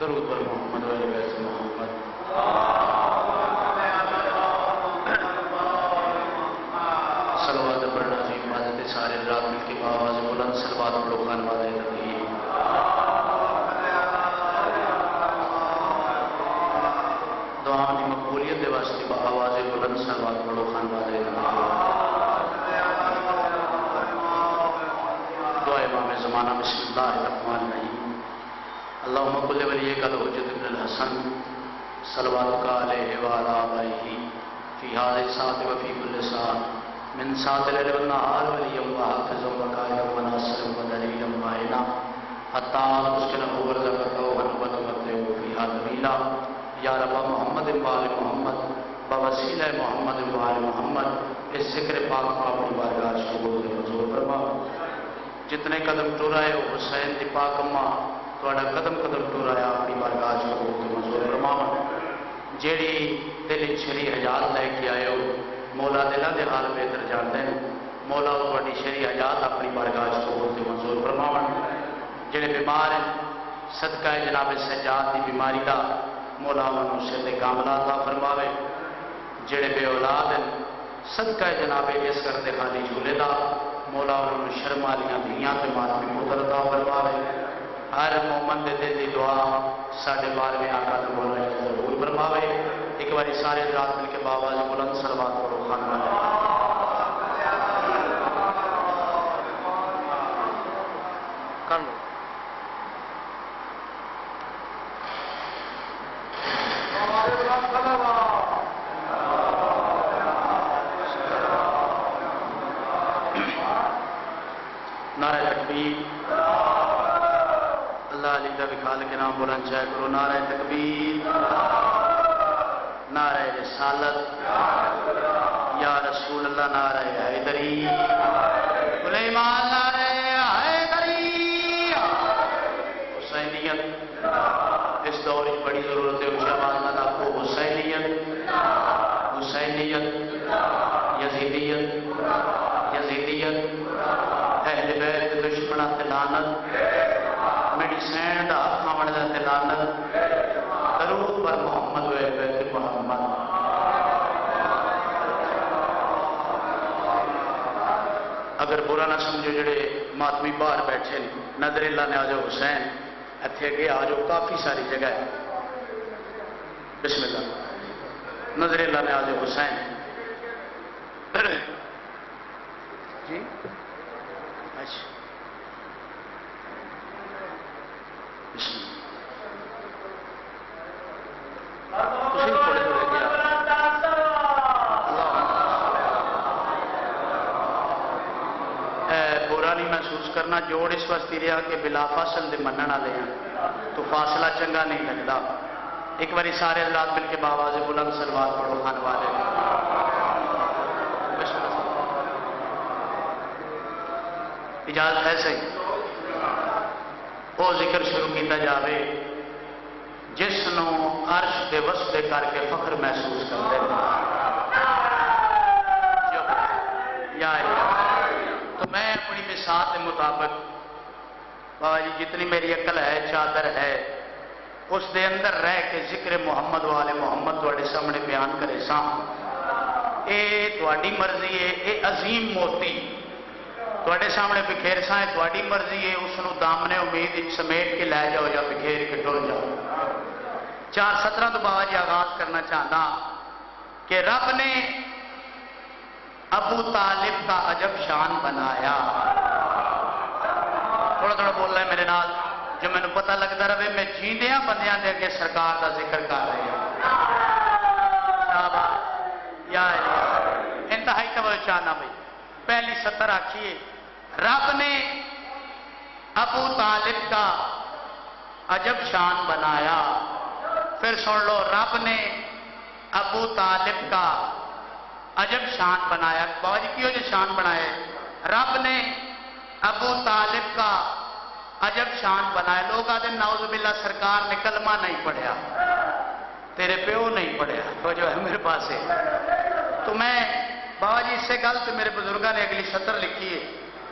درود بر محمد و آل بیت محمد۔ صلوات پڑھنا عظیم عبادت سارے رات مل کے آواز بلند صلوات پڑھو خان والے نبی۔ دعا کی مقبولیت کے واسطے آواز بلند صلوات پڑھو خان والے نبی۔ دعا امام زمانہ بسم اللہ الرحمن الرحیم۔ اللہم کل ولیک الحجۃ ابن الحسن صلواتک علیہ وعلی آبائہ فی هذه الساعة وفی کل ساعة من ساعة الليل والنهار وليا وحافظا وقائدا وناصرا ودليلا معينا حتى تسكنه ورزقك ونبتغته فيها طويلا یا رب محمد وآل محمد بوسیلہ محمد وآل محمد اس ذکر پاک کو اپنی بارگاہ قبول منظور فرما۔ جتنے قدم ٹورائے ہو حسین دی پاک اماں تھوڑا قدم قدم ٹورایا اپنی بارگاہ قبول منظور فرما۔ جیڑی دل شری حجات لے کے آئے ہو مولا دلہ دے حال بہتر جانتے ہیں، مولا تھوڑی شری حجات اپنی بارگاہ قبول منظور فرما۔ جڑے بیمار ہیں صدقہ جناب سجاد دی بیماری دا مولا انہوں سے کاملہ عطا فرماوے۔ جڑے بے اولاد ہیں صدقہ جناب اس کرتے خالی جھولے دا مولا انہوں شرم والیاں دھیاں تے ماتمی پتر عطا فرماوے۔ ہر مومن دے دل دی دعا ساڈے بارہویں آقا دے مولا ضرور فرماوے۔ ایک باری سارے رات مل کے باواز بلند صلوات پڑھو خان والے۔ کر لو نعرہ تکبیر، اللہ علی کا وکال کے نام بلند چاہے کرو۔ نعرہ تکبیر، نعرہ رسالت، یا رسول اللہ، نعرہ حیدری، سلیمان، نعرہ حیدری، حسینیت اس دور کی بڑی ضرورت ہے۔ اونچی آواز نہ لاکھو حسینیت، حسینیت، یزیدیت، یزیدیت، اہل بیت دشمنہ تلانت، میری سین دا کھاون دا تلانت، درود پر محمد و اہل بیت محمد۔ اگر برا نہ سمجھو جڑے ماتمی باہر بیٹھے نظر اللہ نے آجو حسین اتھے گئے آجو کافی ساری جگہ ہے۔ بسم اللہ نظر اللہ نے آجو حسین جی اچھا بسم اللہ تھوڑے تھوڑے گیا برا نہیں محسوس کرنا، جوڑ اس واسطے رہا کہ بلا فاصل دے منن والے ہیں تو فاصلہ چنگا نہیں لگتا۔ ایک باری سارے حضرات مل کے باواز بلند صلوات پڑھو خان والے۔ اجازت ہے صحیح وہ ذکر شروع کیتا جاوے جس نو عرش دے وسطے کر کے فخر محسوس کرتے ہیں۔ یا تو میں اپنی مثال کے مطابق بابا جی جتنی میری عقل ہے چادر ہے اس دے اندر رہ کے ذکر محمد والے محمد تواڈے سامنے بیان کرے سا۔ اے تواڈی مرضی ہے، اے عظیم موتی تواڈے سامنے بکھیر سا ہے، تواڈی مرضی ہے اس نو دامنے امید سمیٹ کے لے جاؤ یا بکھیر کے ٹر جاؤ۔ 4:17 تو بابا جی آغاز کرنا چاہتا کہ رب نے ابو طالب کا عجب شان بنایا۔ تھوڑا تھوڑا بول رہا ہے میرے نال جو میں نے پتہ لگتا رہے میں جیندیاں بندیاں دے کے سرکار کا ذکر کر رہے ہیں۔ یا انتہائی توجہ چاہنا بھائی پہلی 70 آکھیے رب نے ابو طالب کا عجب شان بنایا۔ پھر سن لو رب نے ابو طالب کا عجب شان بنایا۔ بابا جی کیوں جو شان بنایا؟ رب نے ابو طالب کا عجب شان بنایا۔ لوگ آتے نعوذ باللہ سرکار نے کلمہ نہیں پڑھیا، تیرے پیو نہیں پڑھیا، تو جو ہے میرے پاس ہے تو میں بابا جی اس سے گل تو میرے بزرگاں نے اگلی 70 لکھی ہے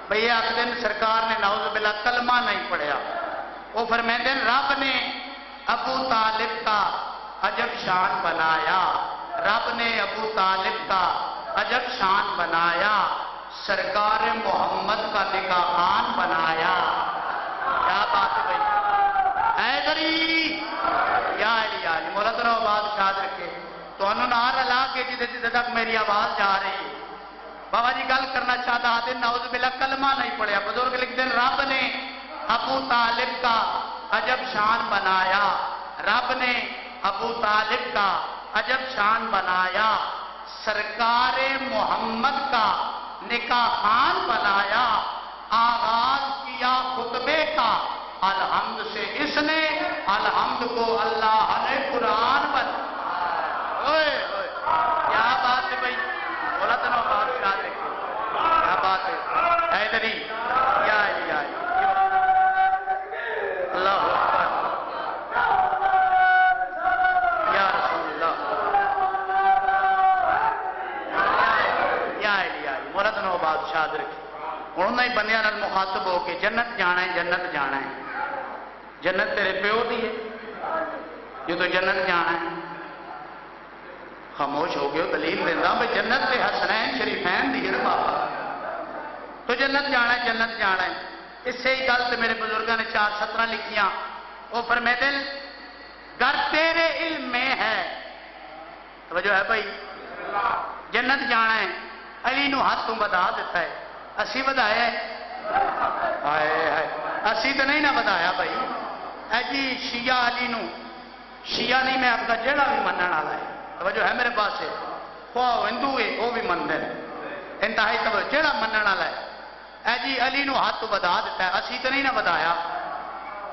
بھئی یہ آخر دن سرکار نے نعوذ باللہ کلمہ نہیں پڑھیا۔ وہ فرمیندے رب نے ابو طالب کا عجب شان بنایا، رب نے ابو طالب کا عجب شان بنایا، سرکار محمد کا نکاح خان بنایا۔ کیا بات ہے بھائی، حیدری یا علی علی مولا تنو بادشاہ رکھے تو انہوں نے رلا کے جدے جدے تک میری آواز جا رہی ہے۔ بابا جی گل کرنا چاہتا آتے نعوذ باللہ کلمہ نہیں پڑھیا، بزرگ لکھ دیں رب نے ابو طالب کا عجب شان بنایا، رب نے ابو طالب کا عجب شان بنایا، سرکار محمد کا نکاح خان بنایا، آغاز کیا خطبے کا الحمد سے اس نے، الحمد کو اللہ نے قرآن اوئے اوئے کیا بات ہے بھائی، بولا تو بادشاہ دیکھو کیا بات ہے، حیدری یا علی علی اللہ اکبر یا رسول اللہ یا علی علی مولا تو بادشاہ رکھے۔ انہوں نے بندیاں نال مخاطب ہو کے جنت جانا ہے، جنت جانا ہے، جنت تیرے پیو دی ہے، یہ تو جنت جانا ہے۔ خاموش ہو گئے دلیل دینا بھائی جنت تے حسنین شریفین دی ہے بابا، تو جنت جانا ہے، جنت جانا ہے۔ اس سے ہی گل تے میرے بزرگاں نے 4 سطرہ لکھیاں، وہ فرماتے ہیں گر تیرے علم میں ہے، توجہ ہے بھائی، جنت جانا ہے، علی نو ہاتھ تو بتا دیتا ہے، اسی بدایا ہے، ہائے ہائے اسی تو نہیں نہ بدایا بھائی، اے جی شیعہ علی نو، شیعہ نہیں میں آپ کا جیڑا بھی منن والا ہے، توجہ ہے میرے پاس ہے، خواہ ہندو ہے وہ بھی مندر انتہائی توجہ جیڑا منن والا ہے، اے جی علی نو ہاتھ تو بتا دیتا ہے، اسی تو نہیں نہ بتایا۔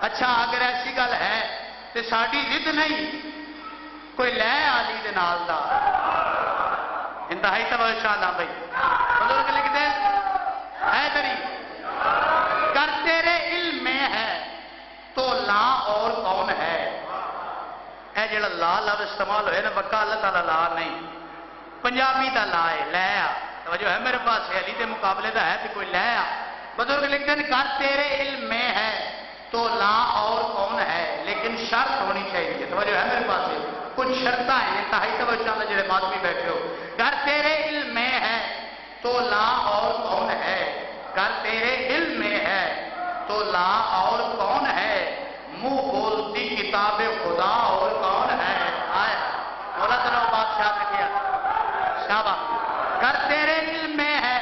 اچھا اگر ایسی گل ہے تو ساڑی ضد نہیں کوئی لے علی دے نال دا، انتہائی توجہ شاہدہ بھائی، بزرگ لکھ دیں حیدری گر تیرے علم میں ہے تو لا اور کون ہے، اے جڑا لا لفظ استعمال ہوئے نا بکا اللہ تعالیٰ لا نہیں، پنجابی دا لا ہے، لے آ، توجہ ہے میرے پاس ہے، علی دے مقابلے دا ہے کہ کوئی لے آ، بزرگ لکھ دیں گر تیرے علم میں ہے تو لا اور کون ہے، لیکن شرط ہونی چاہیے، توجہ ہے میرے پاس ہے، کچھ شرطیں ہیں، انتہائی توجہ شاء اللہ جڑے مادمی بیٹھے ہو، گر تیرے علم میں ہے تو لا اور کون ہے، گر تیرے علم میں ہے تو لا اور کون ہے، منہ بولتی کتاب خدا اور کون ہے، آئے مولا تنو بادشاہ نے کیا شابہ، گر تیرے علم میں ہے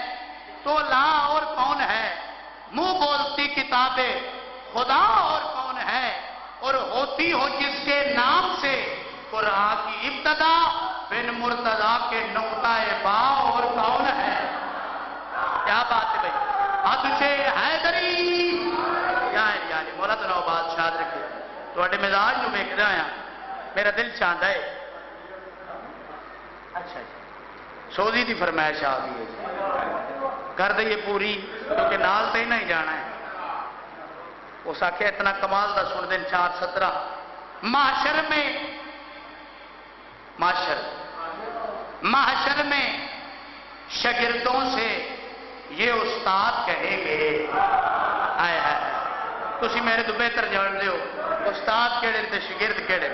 تو لا اور کون ہے، منہ بولتی کتاب خدا اور کون ہے، اور ہوتی ہو جس کے نام سے قرآن کی ابتدا بن مرتضی کے نقطہ با اور کون ہے، کیا بات ہے بھائی، حد سے حیدری یعنی مولا تنو بادشاہ رکھے تو اٹھے مزاج جو بیک رہا ہے میرا دل چاہتا ہے، اچھا جی سوزی دی فرمائش آ گئی ہے کر دئیے پوری کیونکہ نال تے نہیں جانا ہے، اس آکھے اتنا کمال دا سن دیں 4 سطرہ محشر میں، محشر میں شاگردوں سے یہ استاد کہیں گے، آئے آئے تسی میرے تو بہتر جان لے ہو استاد کیڑے تے شاگرد کیڑے،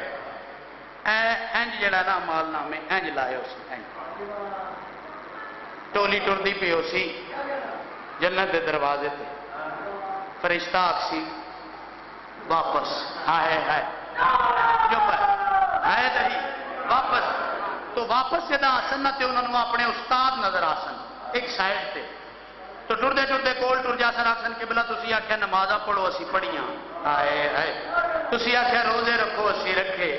انج جڑا نا مال نامے انج لائے اس انج ٹولی ٹردی پی ہو سی جنت دے دروازے تے، فرشتہ آکسی واپس آئے جو پر آئے دہی واپس، تو واپس جدا آسن نہ تے انہوں نے اپنے استاد نظر آسن ایک سائڈ تے، تو ٹردے ٹردے کول ٹر جاسن آکسن کہ بلا تسی آکھیا نمازہ پڑھو اسی پڑھیاں، آئے تسی آکھیا روزے رکھو اسی رکھے،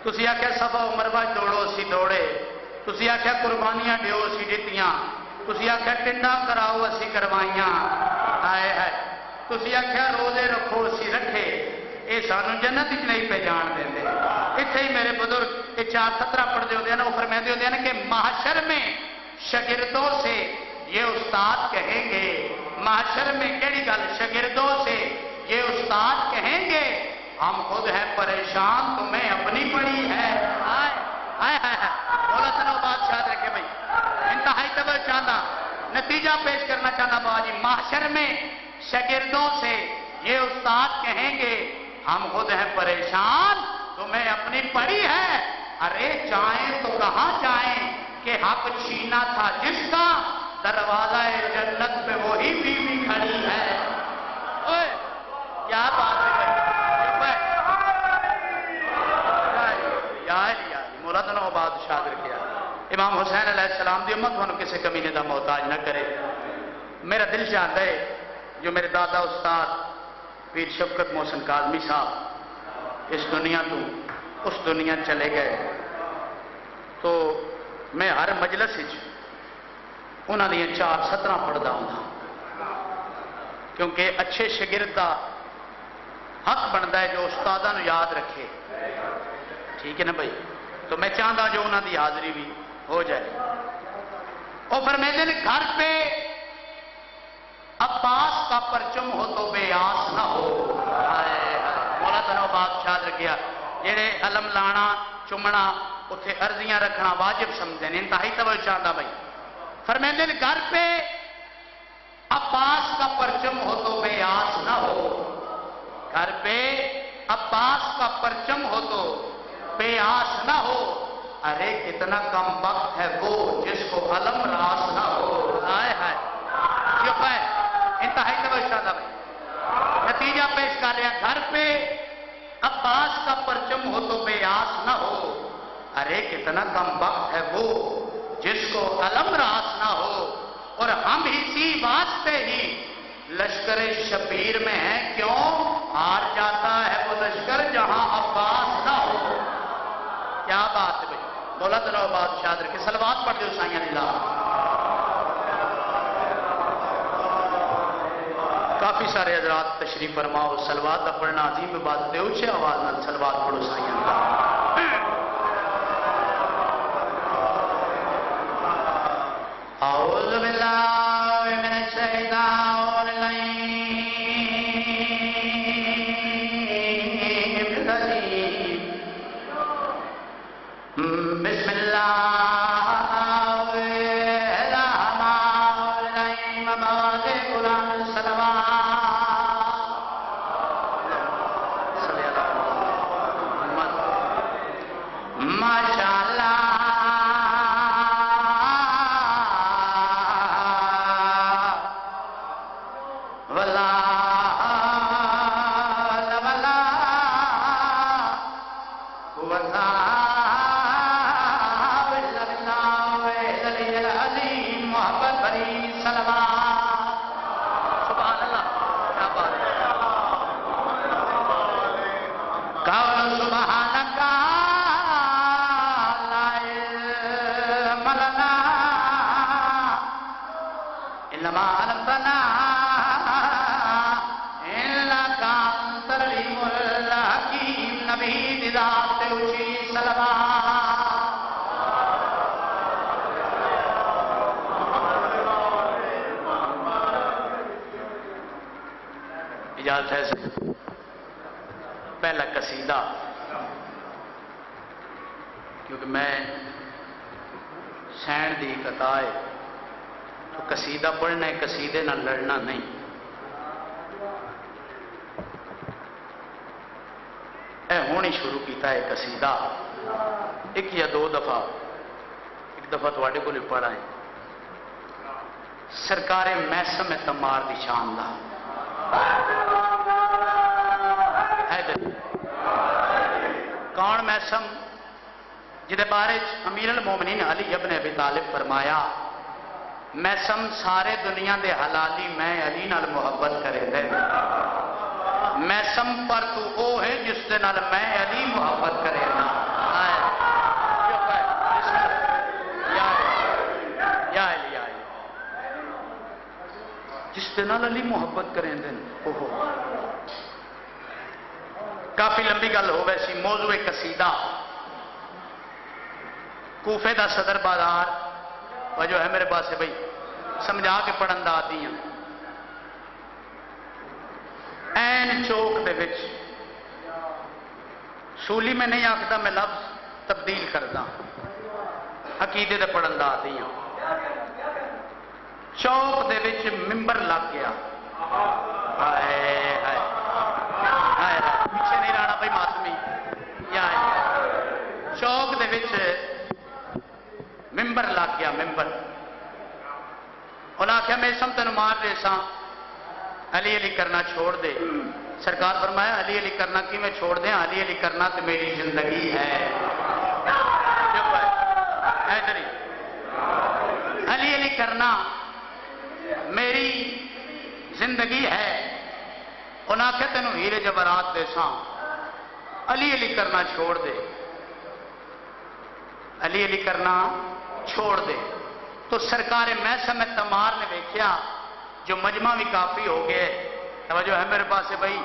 تسی آکھیا صفا و مروہ دوڑو اسی دوڑے، تسی آکھیا قربانیاں دیو اسی دیتیاں، تسی آکھیا ٹنڈا کراؤ اسی کروائیاں، آئے تسی آکھیا روزے رکھو اسی رکھے، اے سانو جنت ہی نہیں پہ جان دیں دے، اتھے ہی میرے بزرگ یہ 4 سطرہ پڑھ دے ہوتے ہیں نا، وہ فرمائے دے ہوتے ہیں کہ محشر میں شاگردوں سے یہ استاد کہیں گے، محشر میں کیڑی گل شاگردوں سے یہ استاد کہیں گے ہم خود ہیں پریشان تمہیں اپنی پڑی ہے، مولا تنو بادشاہ رکھے بھائی، انتہائی توجہ چاہتا نتیجہ پیش کرنا چاہتا بابا جی، محشر میں شاگردوں سے یہ استاد کہیں گے ہم خود ہیں پریشان، تمہیں اپنی پڑی ہے۔ ارے جائیں تو کہاں جائیں کہ حق چھینا تھا جس کا، دروازہ جنت پہ وہی بیوی کھڑی ہے۔ اوئے کیا بات ہے مراد نو بادشاہ کیا امام حسین علیہ السلام دی امت ہونے کسی کمینے دا محتاج نہ کرے۔ میرا دل چاہتا ہے جو میرے دادا استاد پیر شفقت محسن کاظمی صاحب اس دنیا تو اس دنیا چلے گئے، تو میں ہر مجلس انہوں نے 4 سطرہ پڑھتا ہوں، کیونکہ اچھے شاگرد دا حق بنتا ہے جو استادہ نو یاد رکھے، ٹھیک ہے نا بھائی؟ تو میں چاہتا جو انہوں کی حاضری بھی ہو جائے۔ اور فرماتے ہیں گھر پہ عباس کا پرچم ہو تو بے آس نہ ہو۔ مولا تنو بادشاہ رکھیا جڑے علم لانا چمنا اتنے عرضیاں رکھنا واجب سمجھتے ہیں، انتہائی توجہ چاہتا بھائی۔ فرماتے ہیں گھر پہ عباس کا پرچم ہو تو بے آس نہ ہو، گھر پہ عباس کا پرچم ہو تو بے آس نہ ہو۔ ارے کتنا کم وقت ہے وہ جس کو علم راس نہ ہو۔ آئے ہے انتہائی توجہ چاہتا بھائی۔ نتیجہ پیش کر رہے ہیں گھر پہ عباس کا پرچم ہو تو بے آس نہ ہو، ارے کتنا کم وقت ہے وہ جس کو علم راس نہ ہو۔ اور ہم اسی واسطے ہی لشکر شبیر میں ہیں، کیوں ہار جاتا ہے وہ لشکر جہاں عباس نہ ہو۔ کیا بات ہے بھائی؟ مولا تنو بادشاہ کے صلوات پڑھ دو سائیاں اللہ۔ کافی سارے حضرات تشریف فرماؤ، صلوات کا پڑھنا عظیم عبادت ہے، اونچے آواز نال صلوات پڑھو سائیاں اللہ۔ اعوذ باللہ من الشیطان الرجیم بسم اللہ الرحمن الرحیم آواز قرآن صلوات صلی اللہ محمد ماشاءاللہ اجازت ہے پہلا قصیدہ، کیونکہ میں سین دی قطع ہے تو قصیدہ پڑھنا ہے، قصیدے نہ لڑنا نہیں۔ اے ہونی شروع کیتا ہے قصیدہ، 1 یا 2 دفعہ، 1 دفعہ تواڈے کو پڑھا ہے۔ سرکار محسم تمار دی شان دا کون محسم؟ جدے بارے امیر المومنین علی ابن ابی طالب فرمایا محسم سارے دنیا دے حلالی میں علی نال محبت کرے دے، محسم پر تو او ہے جس دے نال میں علی محبت کرے نا۔ جس دے نال علی محبت کریں دیں۔ کافی لمبی گل ہو ویسی، موضوع قصیدہ کوفے دا صدر بازار جو ہے میرے پاس بھائی سمجھا کے پڑھن دا آتی ہیں، این چوک دے وچ سولی میں نہیں آکھتا، میں لفظ تبدیل کردا عقیدے دے پڑھن دا آتی ہیں۔ چوک دے وچ ممبر لگ گیا، ہائے ہائے ہائے پیچھے دے ساں علی علی کرنا چھوڑ دے. سرکار فرمایا علی علی کرنا کی میں چھوڑ دیں؟ علی علی کرنا تو میری زندگی ہے. علی علی کرنا میری زندگی ہے. انہاں کہ تینوں ہیرے جواہرات دے ساں علی علی کرنا چھوڑ دے. علی علی کرنا چھوڑ دے. تو سرکار میثم تمار نے دیکھا جو مجمع بھی کافی ہو گیا ہے. توجہ ہے میرے پاس بھائی،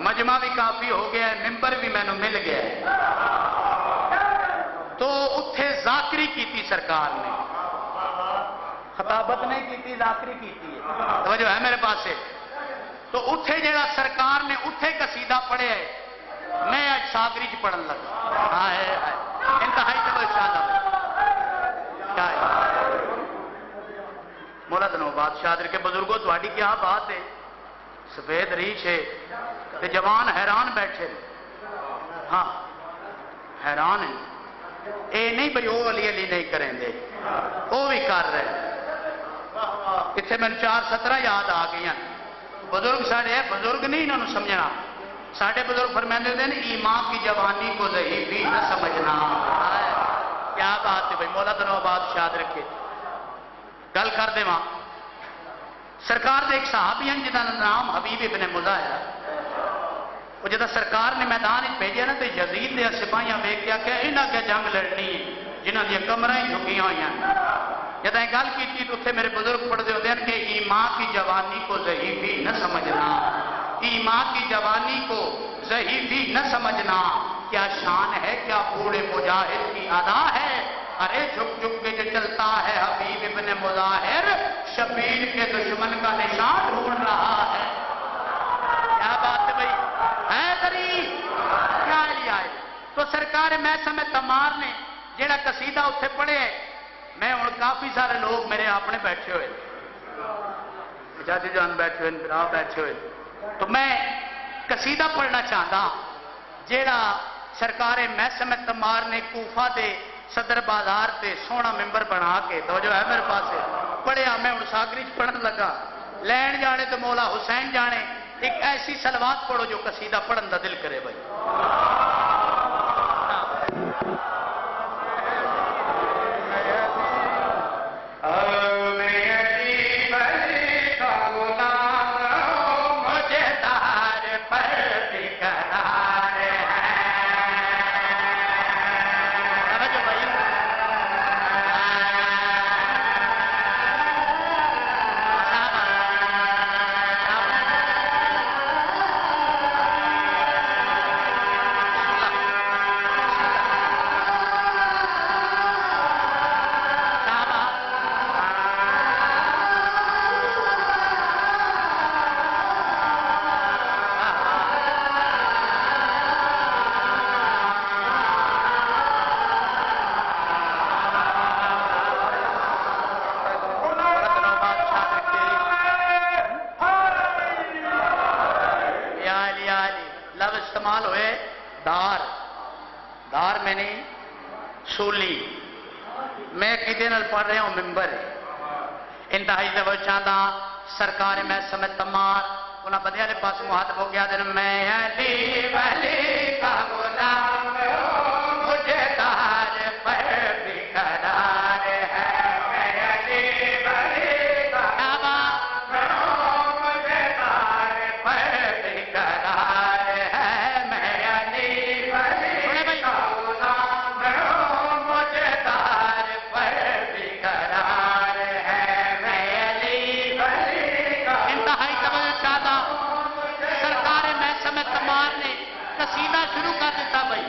مجمع بھی کافی ہو گیا ہے، ممبر بھی میں نے مل گیا ہے. تو اتھے ذاکری کی تھی سرکار نے، خطابت نہیں کی تھی، ذاکری کی تھی. توجہ ہے میرے پاس. تو اتھے جڑا سرکار نے اتھے قصیدہ پڑھے ہے، میں آج ساگری چ پڑھن لگا. انتہائی توجہ کیا ہے مولا دنوں بادشاہ کے بزرگوں تھوڑی کیا بات ہے. سفید ریچھ ہے تے جوان حیران بیٹھے. ہاں حیران ہے. اے نہیں بھئی وہ علی علی نہیں کریں دے، وہ بھی کر رہے. اتنے میں 4:17 یاد آ گئی ہیں. بزرگ ساڑھے بزرگ نہیں انہوں نے سمجھنا. ساڑھے بزرگ فرماتے ہیں ایمان کی جوانی کو ضعیف بھی نہ سمجھنا. کیا بات ہے بھئی، مولا دنوں بادشاہ رکھے. گل کر دے ماں سرکار دے ایک صحابی ہیں جنہاں نام حبیب ابن مظاہر. وہ جدہ سرکار نے میدان بھیجیا نا تو یزید دے سپاہیاں ویکھ کے انہاں کے جنگ لڑنی ہے جنہاں دی کمریں جھکیاں ہوئی ہیں. جدہ گل کی تو اتنے میرے بزرگ پڑھتے ہوتے ہیں کہ ایمان کی جوانی کو ضعیفی نہ سمجھنا. ایمان کی جوانی کو ضعیفی نہ سمجھنا. کیا شان ہے، کیا بوڑھے مجاہد کی ادا ہے. ارے جھک جھک کے جو چلتا ہے حبیب ابن مظاہر، شبیر کے دشمن کا نشان ڈھونڈ رہا ہے. کیا بات ہے بھائی، حیدری کیا لیا ہے. تو سرکار میثم تمار نے جیڑا قصیدہ اتنے پڑھے ہے، میں ہوں کافی سارے لوگ میرے اپنے بیٹھے ہوئے، چاچی جان بیٹھے ہوئے، آپ بیٹھے ہوئے. تو میں قصیدہ پڑھنا چاہتا جیڑا سرکار میثم تمار نے کوفہ دے صدر بازار تے سونا ممبر بنا کے توجہ ہے میرے پاس پڑھیا. میں ہوں ساگری پڑھن لگا. لین جانے تو مولا حسین جانے. ایک ایسی سلوات پڑھو جو قصیدہ پڑھن دا دل کرے بھائی. استعمال ہوئے دار میں نہیں سولی. میں کدے نال پڑھ رہا ہوں ممبر. انتہائی توجہ چاہتا سرکار میثم تمار انہاں بندیاں دے پاس مخاطب ہو گیا دن میں علی ولی کا غلام ہوں مجھے دار پر بھی قرار ہے. میں علی ولی کا غلام ہوں مجھے دار پر بھی قرار ہے. میں علی ولی کا غلام ہوں مجھے دار پر بھی قرار ہے. میں علی ولی کا انتہائی توجہ چاہتا سرکار میثم تمار نے قصیدہ شروع کر دیتا بھائی.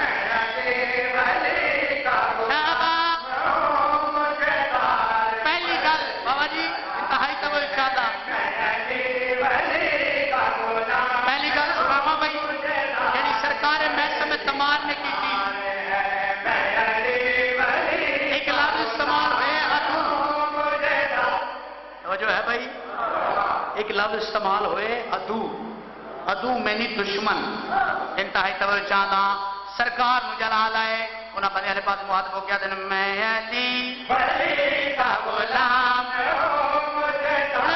پہلی گل بابا جی انتہائی توجہ چاہتا پہلی گل سناوا بھائی یعنی سرکار میثم تمار نے کی تھی. ایک لفظ استعمال ہوئے ادو توجہ ہے بھائی. ایک لفظ استعمال ہوئے ادو میں نہیں دشمن. انتہائی توجہ چاہتا سرکار جلال آئے انہاں بندے والے پاس مخاطب ہو گیا دن میں علی ولی کا غلام ہوں مجھے دار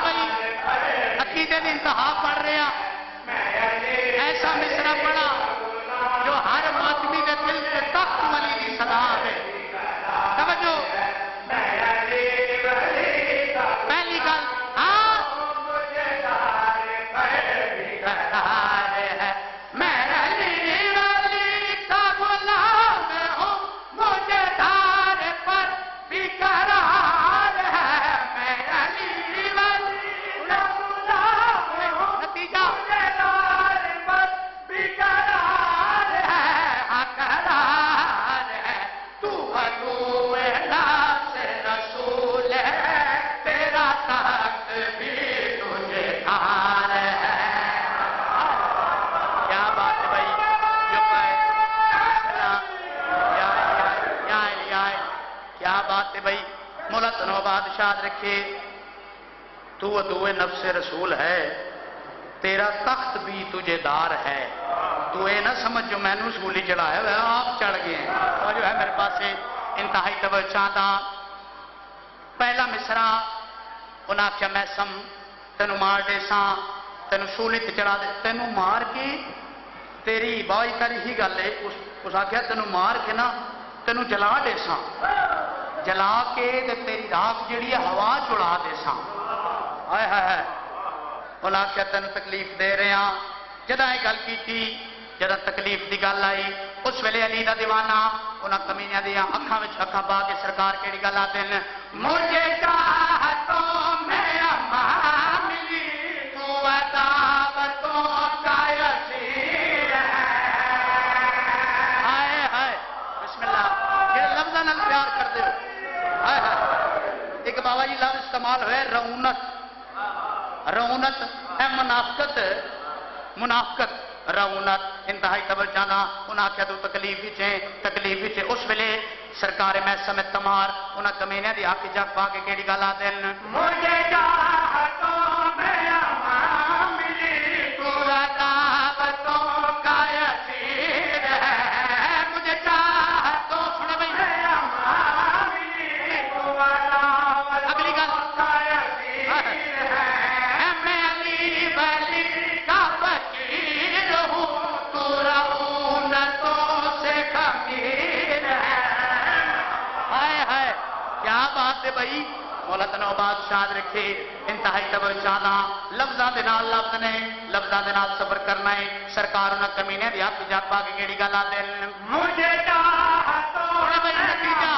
انتہا پڑھ رہے ہیں ایسا مصرع پڑھا جو ہر ماتمی کے دل سے تخت ولی کی صدا ہے. توجہ پہلی گل بادشاہ رکھے تو عدو نفس رسول ہے تیرا تخت بھی تجھے دار ہے. تو اے نہ سمجھ جو میں نے سولی چڑھایا ہے آپ چڑھ گئے ہیں. اور جو ہے میرے پاس انتہائی توجہ دا پہلا مصرع انہاں آکھیا میں سم تینو مار دے ساں تینو سولی تے چڑھا دے تینو مار کے تیری بائی تاری ہی گل ہے اس آکھیا تینو مار کے نا تینو جلا دے ساں جلا کے تیری راک جڑی ہے ہوا چڑا دے ساں. ہائے ہائے انہاں آکھیا تینو تکلیف دے رہے ہیں. جدہ یہ گل کی جدہ تکلیف دی گل آئی اس ویلے علی دا دیوانہ انہاں کمینیاں دیا اکھاں وچ اکھاں پا کے سرکار کیڑی گل آتے ہیں مجھے چاہتوں میں اماں ملی تو عداوتوں کا یسیر ہے. ہائے ہائے بسم اللہ یہ لفظاں نال پیار کر دے. ایک بابا جی لفظ استعمال ہوئے رعونت. رعونت ہے منافقت رعونت انتہائی توجہ دا. انہاں آکھیا تو تکلیف وچ اس ویلے سرکار میسم تمار انہاں کمینے دی حق جگ پا کے کیڑی گل آدے مجھے چاہتوں میں اماں ملی تو عداوتوں کا یسیر ہے. مجھے چاہتوں سنے بھائی اگلی گل میں علی ولی کا فقیر ہوں تو رعونتوں سے خمیر ہے. ہائے ہائے کیا بات ہے بھائی. مولا تنو بادشاہ رکھے انتہائی توجہ دا لفظاں دے نال لفظ نے لفظاں دے نال صبر کرنا ہے. سرکار انہاں کمینے دی ہاتھ جگ پا کے کیڑی گل آندے مجھے چاہتوں بھائی نتیجہ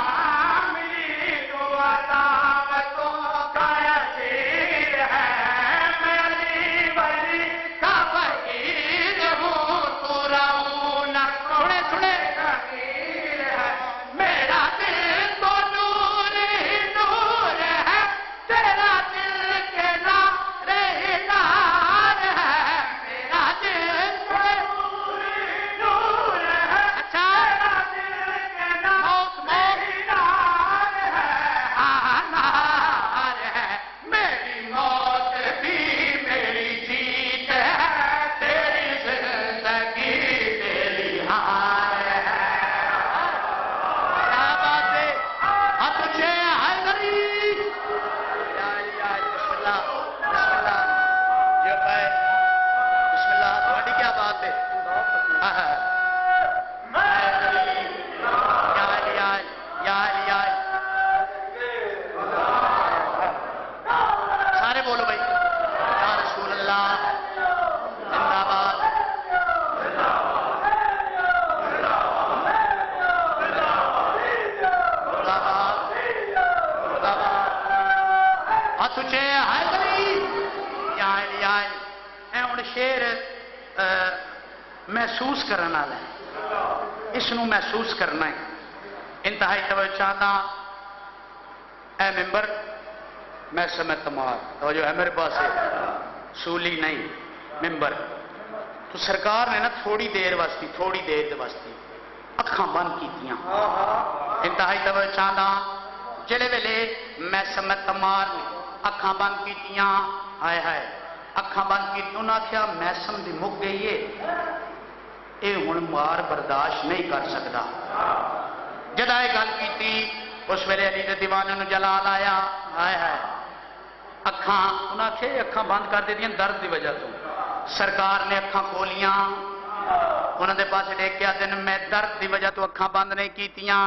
شیر محسوس کرنا ہے اس نو محسوس کرنا ہے. انتہائی توجہ دا اے ممبر میں سمجھ تمہار توجہ ہے میرے پاس سولی نہیں ممبر تو سرکار نے نا تھوڑی دیر واسطی اکھاں بند کیتیاں. انتہائی توجہ دا جڑے ویلے میں سمجھ تمہار اکھاں بند کیتیاں ہائے ہائے اکھاں بند کی انہاں کیا میسم دی مک گئی ہے اے ہن مار برداشت نہیں کر سکتا. جدہ یہ گل کی اس ویلے علی دے دیوانے نو جلال آیا ہائے ہائے اکھاں انہاں آکھے اکھاں بند کر دیتیاں درد دی وجہ تو سرکار نے اکھاں کھولیاں انہاں دے پاس دیکھ کے آتے میں درد دی وجہ تو اکھاں بند نہیں کیتیاں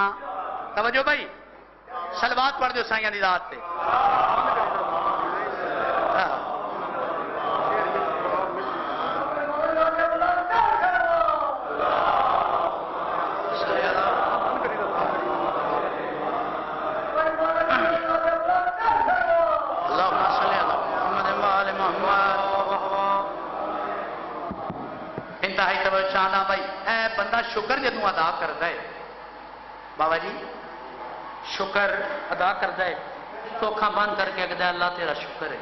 توجہ بھائی صلوات پڑھ دیو سائیاں دی ذات تے انتہائی توجہ چاہنا بھائی اے بندہ شکر جدوں ادا کرتا ہے بابا جی شکر ادا کرتا ہے تو اکھاں بند کر کے کہتا ہے اللہ تیرا شکر ہے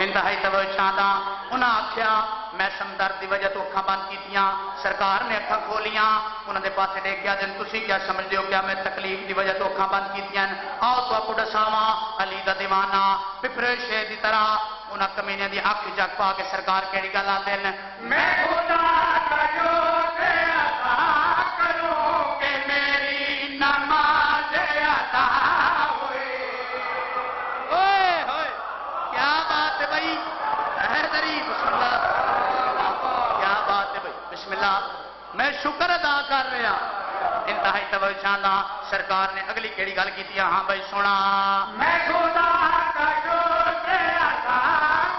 انتہائی توجہ چاہنا انہاں آکھیا میں سمدر دی وجہ تو اکھاں بند کیتیاں سرکار نے اکھاں کھولیاں انہاں دے پاسے دیکھ گیا جن تسی کیا سمجھ دیو کیا میں تکلیف دی وجہ تو اکھاں بند کیتیاں آؤ تو آپ کو دساواں علی دا دیوانہ پپرے شے دی طرح انہاں کمینے دی اکھ جگ پا کے سرکار کیڑی گل آتے ہیں میں خدا کا جو عطا کروں کہ میری نماز عطا ہوئے اوئے ہوئے کیا بات ہے بھائی حیدری بسم اللہ کیا بات ہے بھائی بسم اللہ میں شکر ادا کر رہا انتہائی توجہ چاہنا سرکار نے اگلی کیڑی گل کی تھی ہاں بھائی سونا میں خدا کا جو عطا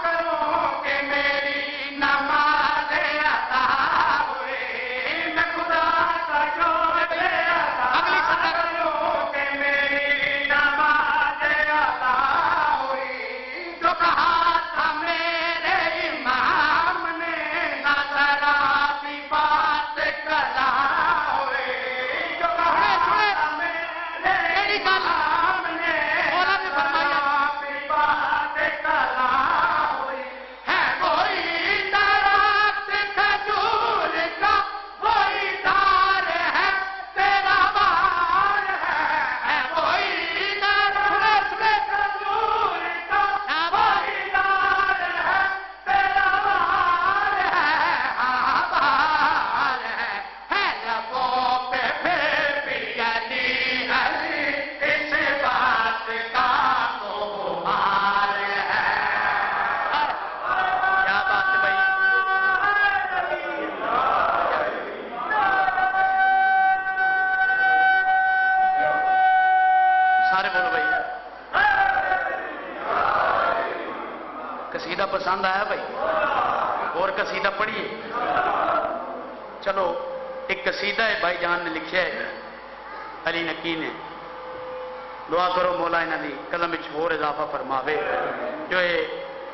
کروں کہ میری نماز عطا ہوئے میں خدا کا جو اگلی سطح کروں کہ میری نماز عطا ہوئی جو کہا تھا میرے امام نے نہ ذرا سی بات کلا ہوئے جو کہا تھا میرے امام نے مولا نے فرمایا بات کلا ہوئی ہے وہی درخت کھجور کا وہی دار ہے تیرا بار ہے وہی درخت کھجور کا وہی دار ہے تیرا بار ہے بار ہے لبوں پہ پھر بھی علی علی اس بات کا غبار ہے کیا بات ہے بھائی سارے بولو بھائی قصیدہ پسند آیا بھائی اور قصیدہ پڑھیے چلو ایک قصیدہ ہے بھائی جان نے لکھیا ہے علی نقی نے دعا کرو مولا انہاں دی قلم وچ ہور اضافہ فرماوے جو یہ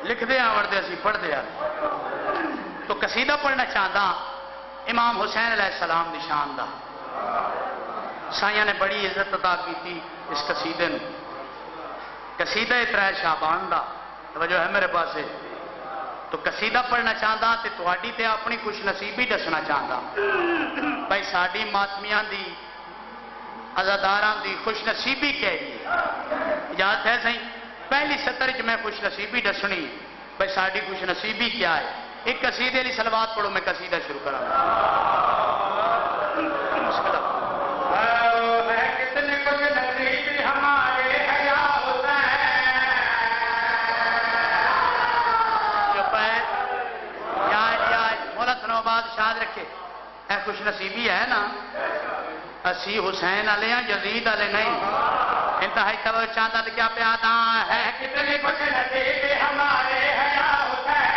لکھدے آوردے اسی پڑھدے آ تو قصیدہ پڑھنا چاہتا امام حسین علیہ السلام دی شان دا سائیاں نے بڑی عزت عطا کی تھی اس قصیدے نو قصیدہ ترے شعبان دا توجہ ہے میرے پاس تو قصیدہ پڑھنا چاہتا تے تہاڈی تے اپنی خوش نصیبی دسنا چاہتا بھائی ساڈی ماتمیاں دی عزاداراں دی خوش نصیبی کہہ گئی اجازت ہے صحیح پہلی سطر میں خوش نصیبی دسنی بھائی ساڈی خوش نصیبی کیا ہے ایک قصیدے لی صلوات پڑھو میں قصیدہ شروع کراں کتنے خوش نصیب ہمارے حیا مولا سنو بات شاد رکھے اے خوش نصیبی ہے نا اسی حسین والے ہیں یزید والے نہیں انتہائی توجہ چاہتا تو کیا پیادا ہے کتنی خوش نصیب ہمارے حیا حسین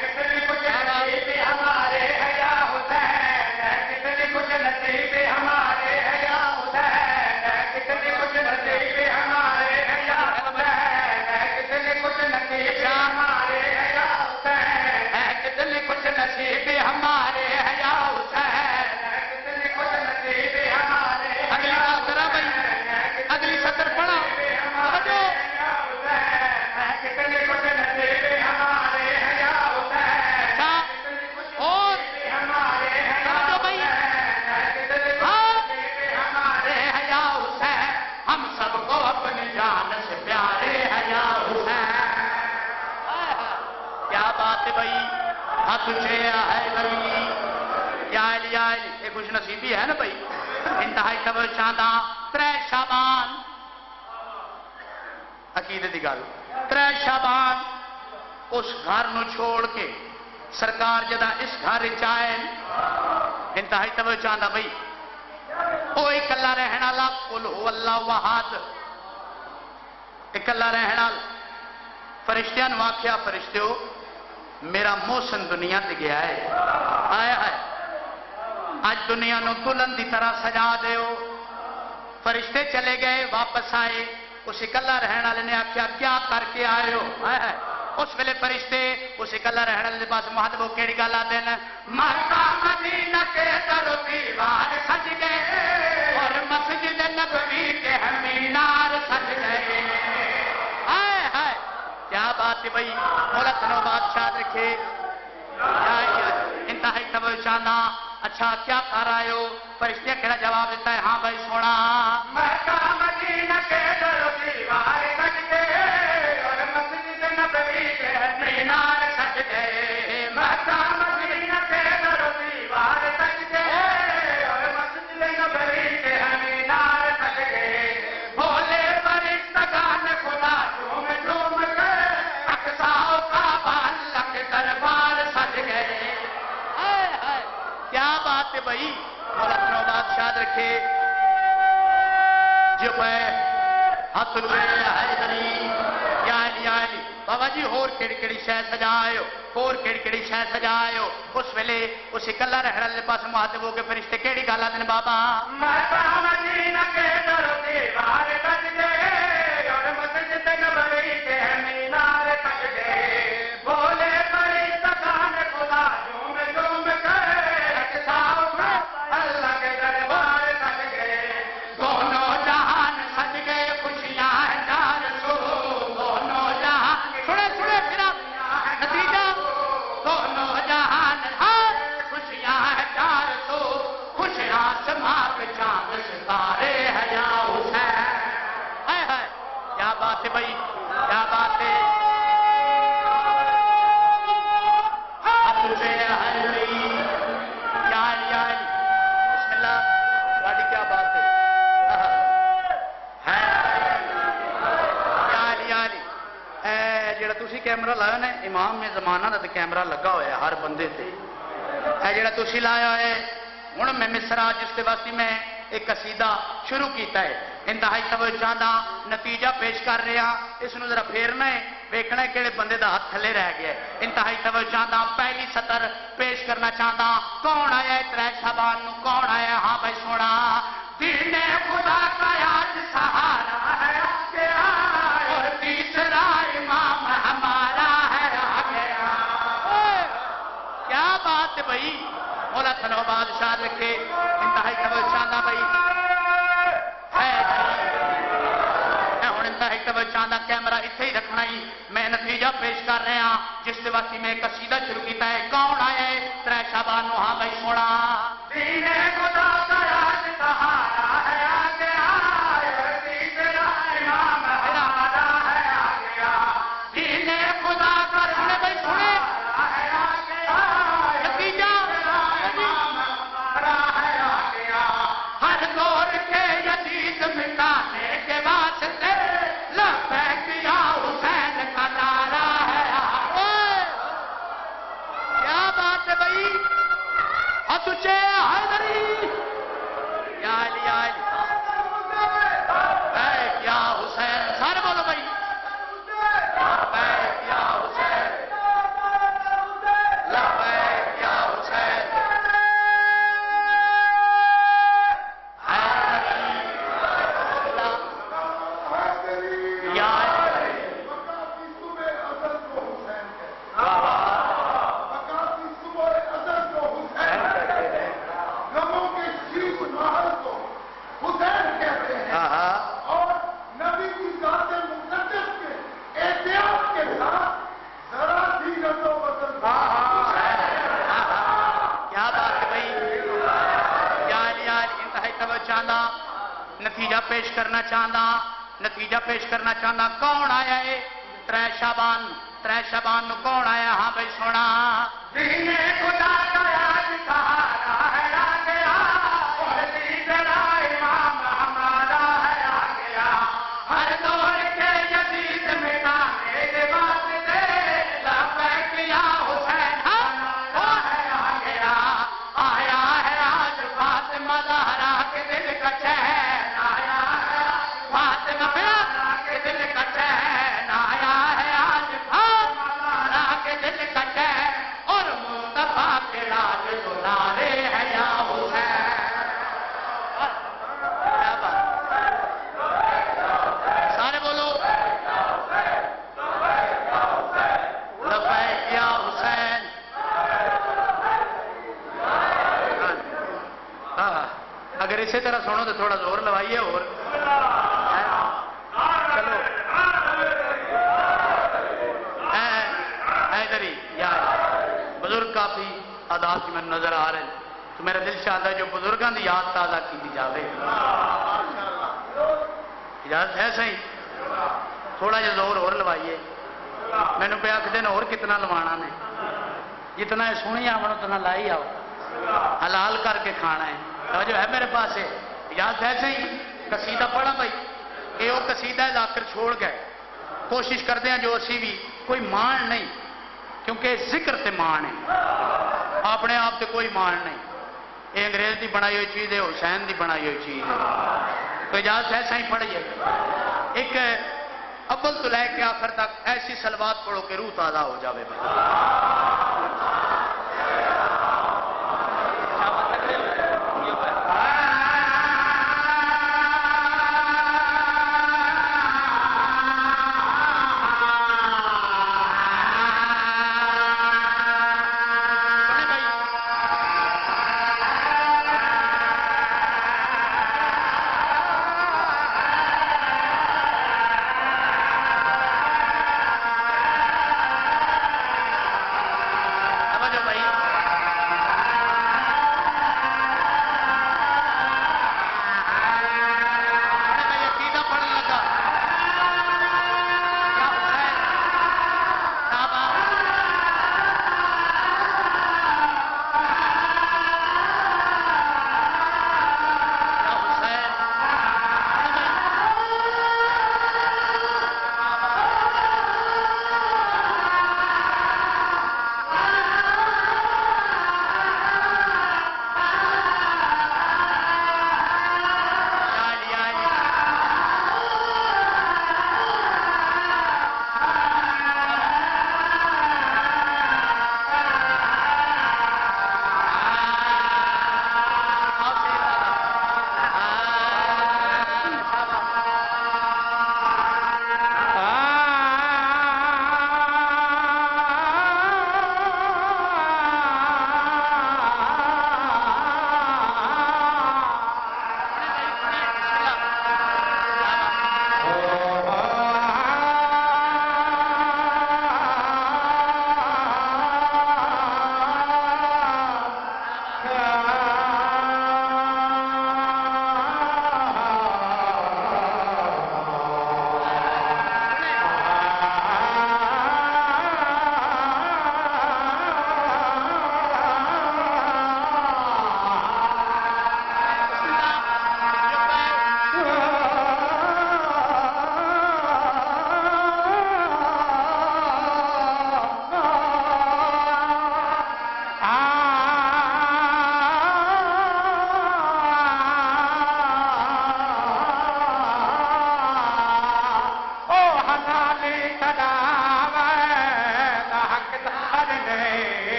کتنی خوش نصیب ہمارے حیا حسین کتنی خوش نصیب ہمارے حیا حسین کتنی خوش نصیب ہمارے حیا حسین کتنی خوش نصیب ہمارے حیا حسین کتنی خوش نصیب ہمارے حیا حسین کتنی خوش نصیب ہمارے اگلی بات ذرا بھائی اگلی سطر پڑھا کتنی خوش نصیب ہمارے حیا حسین اور ہمارے بھائی ہمارے حیا حسین ہم سب کو اپنی جان سے پیارے حیا حسین کیا بات ہے بھائی ہاتھ اچھے ہے بھائی یا علی یہ خوش نصیبی ہے نا بھائی انتہائی توجہ چاہتا ترے شعبان عقیدے دی گل 3 شابان اس گھر نو چھوڑ کے سرکار جدا اس گھر چائے انتہائی توجہ چاہتا بھئی او اکلا رہنا لا قل هو اللہ احد اکلا رہنا فرشتیاں نو آکھیا فرشتیو میرا محسن دنیا تے گیا ہے آیا ہے آج دنیا نو دلہن دی طرح سجا دیو فرشتے چلے گئے واپس آئے اس اکلا رہنا والے نے آکھیا کیا کر کے آئے ہو آیا ہے اس ویلے فرشتے اس اکلا رہنے والے پاس مہاتبو کیڑی گل آتے ہیں مکہ مدینہ کے در و دیوار سج گئے اور مسجد نبوی کے مینار سج گئے ہائے ہائے کیا بات ہے بھائی مولا تنو بادشاہ رکھے انتہائی توجہ چاہنا اچھا کیا کر رہے ہو فرشتے کہڑا جواب دیتا ہے ہاں بھائی سونا مکہ مدینہ کے در و دیوار سج گئے اور مسجد نبوی کے مینار سج گئے مکہ مدینہ کے در و دیوار سج گئے اور مسجد نبوی کے مینار سج گئے بھولے فرشتگان خدا جھوم جھوم کے اقصا و کعبہ اللہ کے دربار سج گئے کیا بات ہے بھائی مولا اپنا بادشاہ رکھے جو پہ ہاتھ لے حیدری یا علی بابا جی ہور کیڑی کیڑی شے سجائے ہو ہور کیڑی کیڑی شے سجائے ہو اس ویلے اس اکلا رہنے والے پاس مہاتب ہو کے فرشتے کیڑی گل آتے ہیں بابا مکہ مدینہ کے در و دیوار سج گئے اور مسجد نبوی کے مینار سج گئے بولے فرشتگان خدا جھوم جھوم کر اللہ کے دربار سج گئے دونوں جہان سج گئے خوشیاں ہیں چار سو دونوں جہان سنے سنے پھر نتیجہ دونوں جہان خوشیاں ہیں چار سو خوشیاں سما کے چاند ستارے ہیں یا حسین ہائے ہائے کیا بات ہے بھائی کیا بات ہے اب تجھے ہر رہی کیا بات ہے جڑا تسی کیمرہ لایا نا امام میں زمانہ دا کیمرہ لگا ہوا ہے ہر بندے تے جڑا تسی لایا ہے ہن میں مصرا جس کے واسطے میں ایک قصیدہ شروع کیتا ہے انتہائی توجہ چاہتا نتیجہ پیش کر رہا اس نو ذرا پھیرنا ہے ویکھنا ہے کہڑے بندے دا ہاتھ تھلے رہ گیا ہے انتہائی توجہ چاہتا پہلی سطر پیش کرنا چاہتا کون آیا ہے 3 شعبان نو کون آیا ہے ہاں بھائی سونا دین خدا کا آج سہارا ہے آگے اور تیسرا امام ہمارا ہے آگے کیا بات ہے بھائی مولا تھنو بادشاہ رکھے انتہائی توجہ چاہتا بھائی ہوں انتہائی توجہ چاہتا کیمرہ اتنے ہی رکھنا ہی میں نتیجہ پیش کر رہا جس کے واسطے میں قصیدہ شروع کیتا ہے کون آیا ہے 3 شعبان نو ہاں بھائی سونا دین خدا کا آج سہارا ہے آگے اور تیسرا امام ہمارا ہے آگے دین خدا کا سنے بھائی سنے نتیجہ ہر دور کے یزید مٹانے کے واسطے لبیک یا حسین کا نعرہ ہے کیا بات ہے بھائی تجھے حیدری یا علی یا حسین سارے بولو بھائی لبیک یا حسین لبیک یا حسین نتیجہ پیش کرنا چاہتا کون آیا ہے 3 شعبان نو کون آیا ہاں بھائی سونا دین خدا کا آج سہارا ہے آگے اور تیسرا امام ہمارا ہے آگے ہر دور کے یزید مٹانے اسی طرح سنو تو تھوڑا زور لوائیے اور چلو ادھر ہی یار بزرگ کافی آداب کی میں نظر آ رہے ہیں تو میرا دل چاہتا ہے جو بزرگوں کی یاد تازہ کی جائے اجازت ہے صحیح تھوڑا جا زور اور لوائیے میں نے پہ آخر دن اور کتنا لوانا نے جتنا سنی آؤ اتنا لائی آؤ حلال کر کے کھانا ہے جو ہے میرے پاس ہے اجازت ہے صحیح قصیدہ پڑھا بھائی یہ وہ قصیدہ ہے ذاکر چھوڑ گئے کوشش کرتے ہیں جو اسی بھی کوئی مان نہیں کیونکہ ذکر تے مان ہے اپنے آپ تے کوئی مان نہیں یہ انگریز دی بنائی ہوئی چیز ہے حسین دی بنائی ہوئی چیز ہے تو اجازت ہے صحیح پڑھیے ایک اول تو لے کے آخر تک ایسی صلوات پڑھو کہ روح تازہ ہو جاوے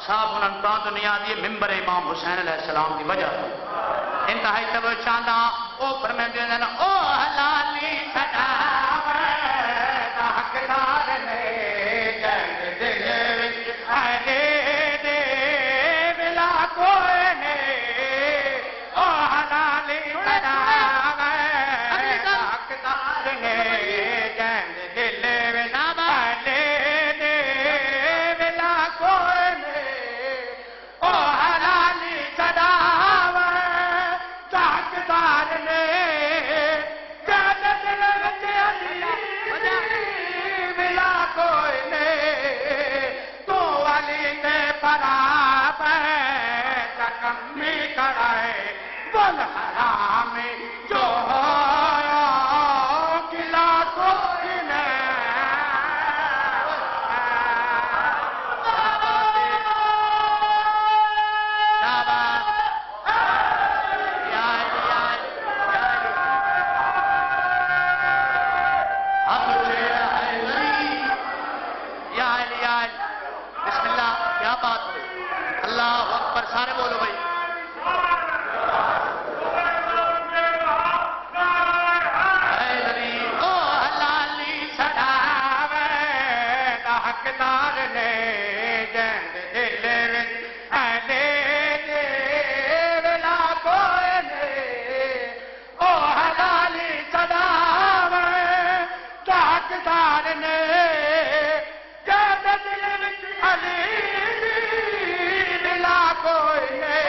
صاحب انہوں دنیا دی ممبر امام حسین علیہ السلام کی وجہ انتہائی توجہ چاہتا او فرمائے دے نا او حلالی سداوے دا حقدار نے جنگ دل وچ آئے دے ولا کوئی نے او حلالی سداوے دا حقدار نے جنگ دل وچ آئے دے ولا کوئی نے او حلالی سداوے دا حقدار نے جنگ حقدار نے جند دل اینے ویلا کوئے نے او حلالی صداو حقدار نے جند دل علی ویلا کوئے نے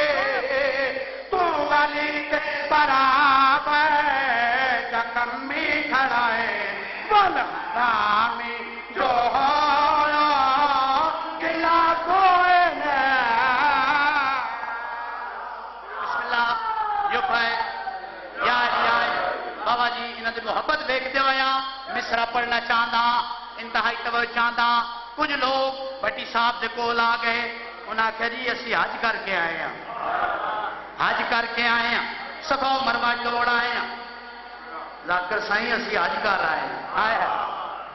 تو علی کے برابر کمی کھڑا ہے بولا رامی جو ہویا گلا کوئے نے بسم اللہ جو پائے یا بابا جی انہوں نے محبت دیکھتے ہویا مصرہ پڑھنا چاہتا انتہائی توجہ چاہتا کچھ لوگ بٹی صاحب دے کول آ گئے انہاں کہا جی اسی حج کر کے آئے ہیں حج کر کے آئے ہیں صفا و مروہ دوڑ آئے ہیں ذاکر سائیں اسی حج کر رہے ہیں آئے ہیں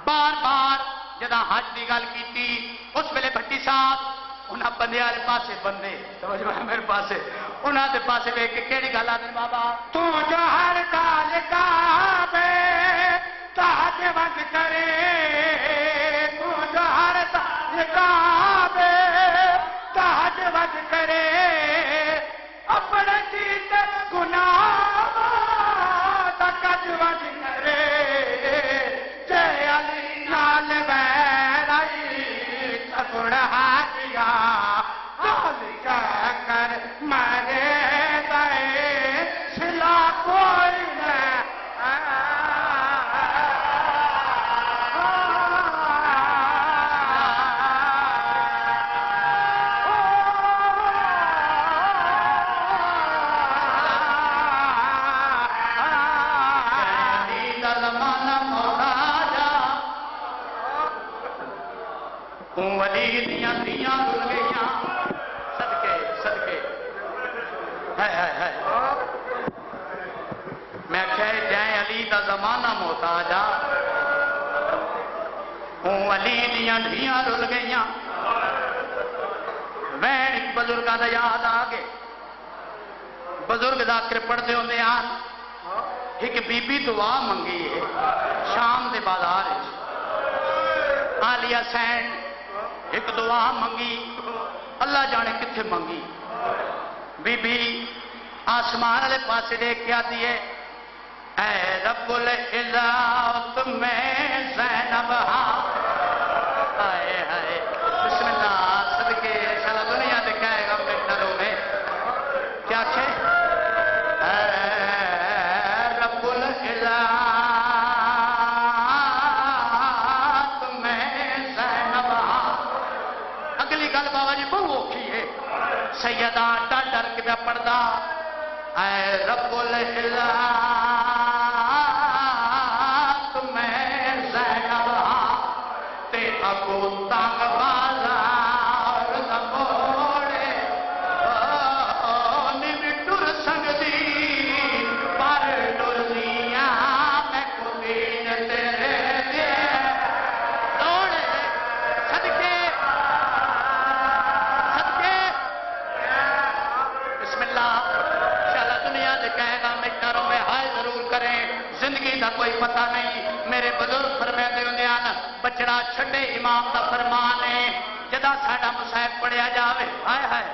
بار بار جدہ حج دی گل کیتی اس ویلے بھٹی صاحب انہاں بندے والے پاسے بندے توجہ ہے میرے پاسے انہاں دے پاسے ویکھ کے کیڑی گل آدن بابا تو جو ہر کال کعبے تاج وج کرے تو جو ہر کال کعبے تاج وج کرے اپنے جیت گناہ تکج وج کرے جے علی نال بیرائی چکڑا کیا حال کہہ کر مرے دے سلا کوئی نہ ولی دیاں دیاں دل گئیاں صدقے صدقے ہے میں کہے جائیں علی دا زمانہ محتاجا ولی دیاں دیاں دل گئیاں وین ایک بزرگاں دا یاد آگے بزرگ ذاکر پڑھتے ہوندے آن ایک بی بی دعا منگی ہے شام دے بازار عالیہ سین ایک دعا منگی اللہ جانے کتھے منگی بی بی آسمان والے پاسے دیکھ کے آتی ہے اے رب العزت میں زینب ہاں آئے آئے بسم اللہ صدقے سارا دنیا دکھائے گا میں گھروں میں کیا چھے اے رب العزت گل بابا جی بہو اوکھی ہے سیدہ ڈر کے پہ پڑھدا اے رب العزت میں زینب تے اگو تنگ بازار دا موڑے نہیں ٹر سکدی پر ٹردیاں میں کو دین تیرے دے دوڑے صدقے کہے گا میں کروں میں ہائے ضرور کریں زندگی دا کوئی پتہ نہیں میرے بزرگ فرماتے ہوندے ہیں بچڑا چھڈے امام دا فرمان ہے جدا ساڈا مصحف پڑھیا جاوے ہائے ہائے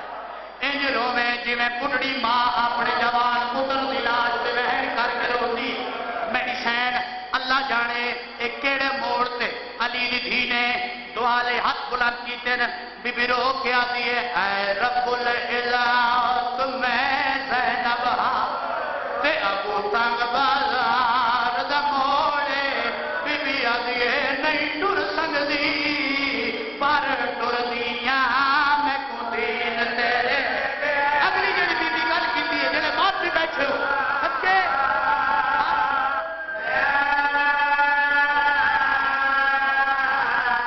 انج روے جویں پٹڑی ماں اپنے جوان پتر دی لاش تے وہن کر کے روندی میری سین اللہ جانے ایک کیڑے موڑ تے علی دی دھی نے دعا لے ہاتھ بلند کیتے نے بی بی رو کے آتی ہے اے رب العزت میں زینب ہاں تے ابو تنگ بازار دا موڑے بی بی آتی ہے نہیں ٹر سکدی پر ٹر دیاں میں کو دین تیرے اگلی جڑی بی بی گل کیتی ہے جڑے بات بھی بیٹھے ہو سچے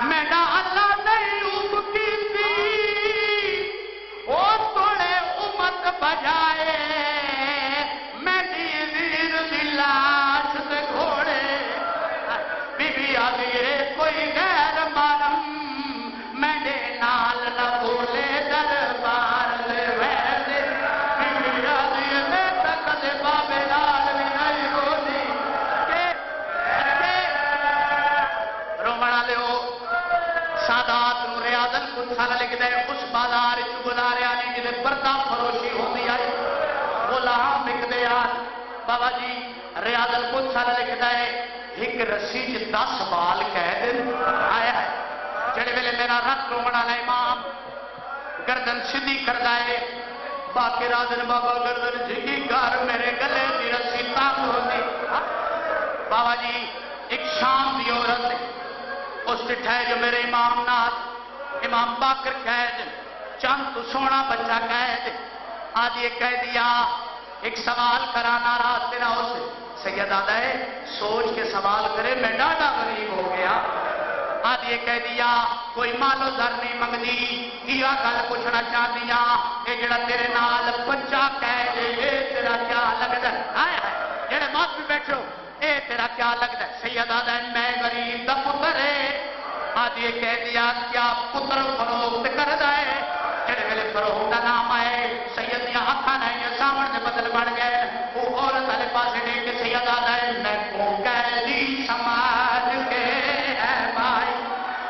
میڈا اللہ نہیں روپ کیتی او توڑے امت بجائے میڈی ویر دلا ریاض القدس لکھتا ہے اس بازار گزاریا نہیں جی پردہ فروشی ہوتی آئی غلام بکتے آ بابا جی ریاض القدس لکھتا ہے ایک رسی چ 10 بال قید آیا ہے جڑے ویلے میرا رت رومن والا امام گردن سیدھی کردا ہے باقی رازن بابا گردن جھکی کر میرے گلے دی رسی تاک ہوتی بابا جی ایک شام دی عورت اس ڈٹھا ہے جو میرے امام نال امام باقر قید چند تو سونا بچہ قید آدھی کہہ دیا ایک سوال کرانا رات دینا اسے سید آدھا ہے سوچ کے سوال کرے میں ڈاڈا غریب ہو گیا آدھی کہہ دیا کوئی مالو زر نہیں منگدی کیا گل پوچھنا چاہتی ہاں یہ جڑا تیرے نال بچہ کہہ دے یہ تیرا کیا لگتا ہے جڑے موت بھی بیٹھو اے تیرا کیا لگتا ہے سید آدھا ہے میں غریب دا پتر ہے آدھی کہہ دیا کیا پتر فروخت کر دائے جڑے ویلے فروخت دا نام آئے سید دیا آنکھاں نہیں سامن سے بدل بڑھ گئے وہ عورت والے پاسے دے کے سید آدھا ہے میں کو قیدی سماج کے ہے بھائی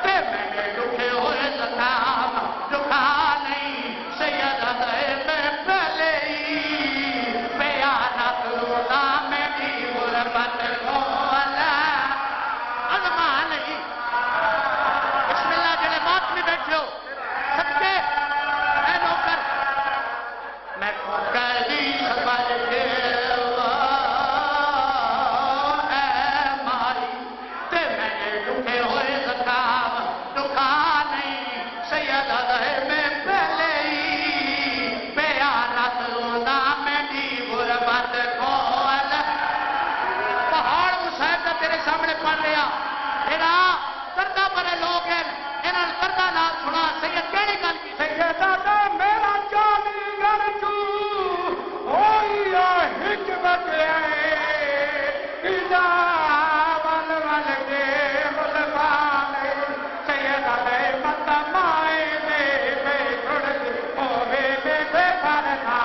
تے میں نے دکھے ہوئے زکام دکھا نہیں سید آدھا ہے میں پہلے ہی بیانات رودا میں بھی غربت کو علماء نہیں بسم اللہ جڑے بات میں بیٹھے ہو سکتے اے نوکر میں کو قیدی سمجھ کے اے مائی تے میں نے دکھے ہوئے زکام دکھا نہیں سید ہے میں پہلے ہی بیانات رودا میں بھی غربت کو پہاڑ مصیب کا تیرے سامنے پڑھ لیا میرا کردہ بڑے لوگ ہیں انہوں نے کردہ نہ سنا سید کہڑی گل کی سید آدھا میرا جانی گھر چو ہوئی حکمت ہے اذا ول ول کے ملمان سید آدھا مت مائے دے بے چھڑ ہوئے بے بے پرنا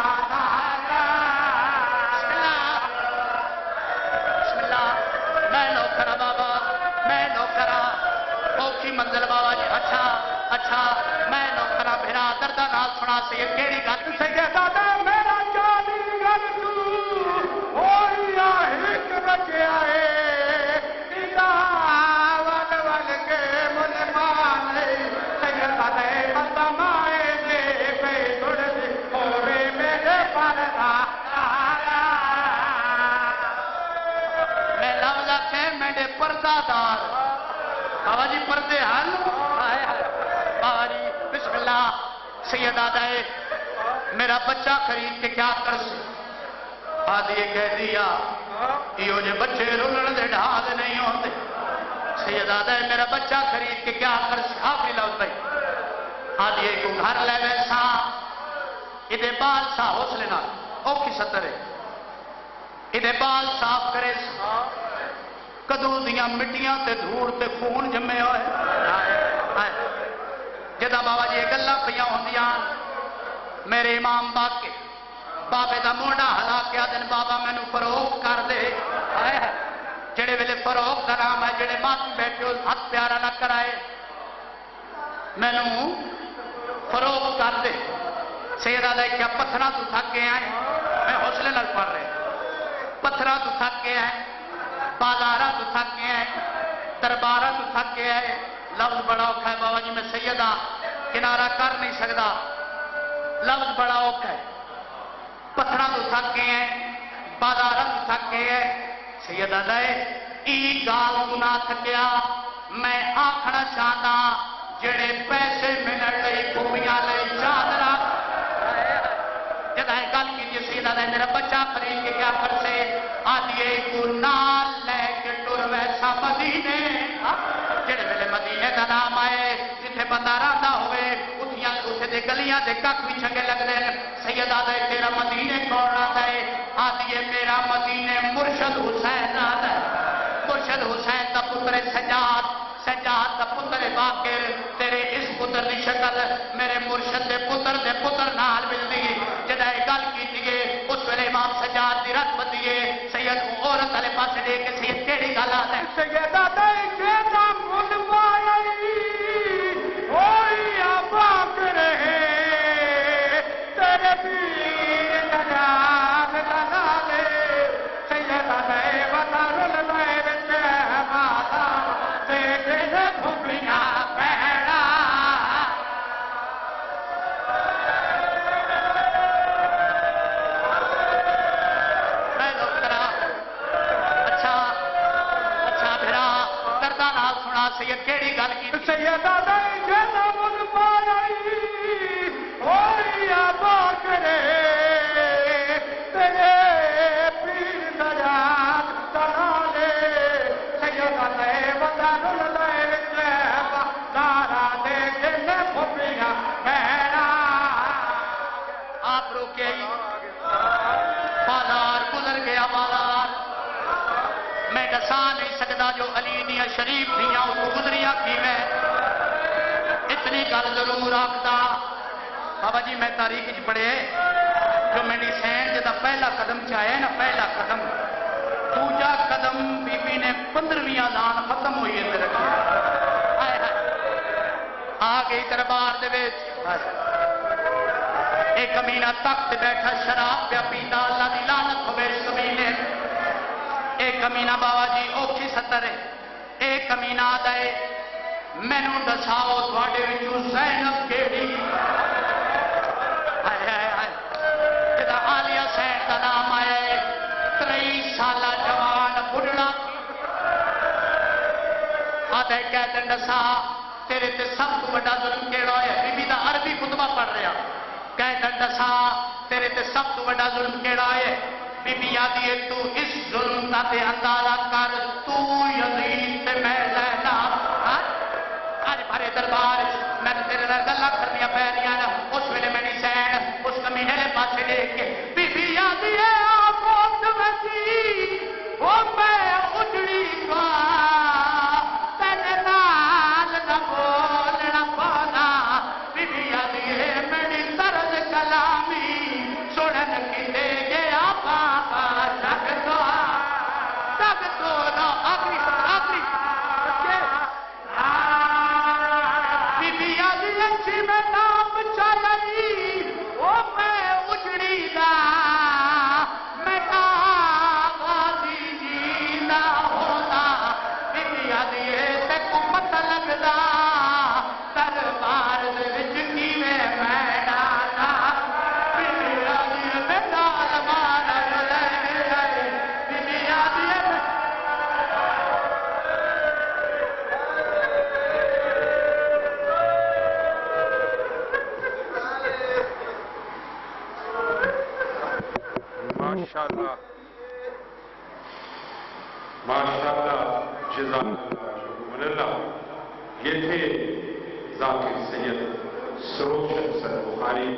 بسم اللہ میں نوکرا بابا میں نوکرا اوکھی منزل بابا جی اچھا میں نوکرا بھیرا دردہ نال سنا سید کیڑی گل سید آدھا میرا جانی گل تو ہوئی حکمت ہے اذا ول ول کے ملمان سید آدھا مت مائے دے بے چھڑ ہوئے میرے پرنا میں لفظ آکھے میرے پردہ دار بابا جی پردے حل بابا جی بسم اللہ سید آدھا ہے میرا بچہ خرید کے کیا کر سے آدھی کہہ دیا یہ جو بچے رولن دے ڈھال نہیں ہوتے سید آدھا ہے میرا بچہ خرید کے کیا کر سے آخری لفظ بھائی آدھی کو گھر لے ویسا ادھے بال سا حوصلے نہ اوکھی ستر ہے ادھے بال صاف کرے سا کدو دیاں مٹیاں تے دھوڑ تے خون جمے ہوئے جدا بابا جی گلاں پیاں ہوندیاں میرے امام باقی بابے دا موڈا ہلا کے آدن بابا مینو فروغ کر دے جڑے ویلے فروغ کا نام ہے جڑے مات بیٹھے ہاتھ پیارا نہ کرائے مینو فروغ کر دے سید آدھا کیا پتھرا تو تھک کے آئے میں حوصلے نہ پڑھ رہے پتھرا تو تھک کے آئے بازارہ تو تھک کے آئے دربارہ تو تھک کے آئے لفظ بڑا اوکھا ہے بابا جی میں سیدہ کنارہ کر نہیں سکتا لفظ بڑا اوکھا ہے پتھرہ تو تھک کے آئے بازارہ تو تھک کے آئے سیدہ دائے ای گال گنا تھکیا میں آکھنا چاہتا جڑے پیسے ملن لئی گھومیاں لئی چادرہ جدائے گل کی سیدہ دائے میرا بچہ خرید کے کیا کر سے آدھیے کو نال لے کے ٹر ویسا مدینے جڑے ویلے مدینے دا نام آئے جتھے بندہ رہتا ہوئے اتھے دے گلیاں دے کک بھی چنگے لگ دے سید آدھا تیرا مدینے کون آتا ہے آدھیے میرا مدینے مرشد حسین آتا ہے مرشد حسین دا پتر سجاد دا پتر باقر تیرے اس پتر دی شکل میرے مرشد دے پتر نال ملدی جدائے گل کی دیئے اس ویلے امام سجاد دی رت بدیے سید کو عورت والے پاس دے کے سید کیڑی گل آتا ہے سید آتا ہے جیتا مل پائی ہوئی سکتا جو علی دیا شریف دیا اس گزریاں کی میں اتنی گل ضرور آخدا بابا جی میں تاریخ پڑھے جو میری سین جدا پہلا قدم چاہے نا پہلا قدم دوجا قدم بی بی نے 15ویں اذان ختم ہوئی ہے رکھی آ گئی دربار دے وچ ایک کمینہ تخت بیٹھا شراب پیا پیندا اللہ دی لعنت ہوے اس کمینے ایک کمینہ بابا جی اوکھی ستر ہے ایک کمینہ دے مینوں دساؤ تواڈے وچوں زینب کیڑی جدا عالیہ سین دا نام آیا ہے 23 سالہ جوان بڑھڑا آدھے کہتے دسا تیرے تے سب تو بڑا ظلم کیڑا ہے بی بی دا عربی خطبہ پڑھ رہا کہتے دسا تیرے تے سب تو بڑا ظلم کیڑا ہے بی بی آدھی ہے تو اس ظلم کا تے اندازہ کر تو یزید تے میں لینا آج بھارے دربار میں تیرے نال گلاں کرنیاں پے رہیاں نا اس ویلے میں نہیں سین اس کمینے دے پاسے دیکھ کے بی بی آدھی ہے آپ وقت وسی وہ میں اجڑی گا تیرے نال نہ بولنا پانا بی بی آدھی ہے میری طرز کلامی سنن کی دے گیا بابا جگ تو نا آخری بی بی آدھی اچھی میں نام چاہی وہ میں اجڑی گا میں آبادی جینا ہونا بی بی آدھی ہے تے کو پتہ لگدا دربار دے وچ کیویں میں ڈالا بی بی آدھی ہے میں نال مارا لے گئے بی بی آدھی ہے ماشاءاللہ ماشاءاللہ جزاک اللہ یہ تھے ذاکر سید سروج شمسر بخاری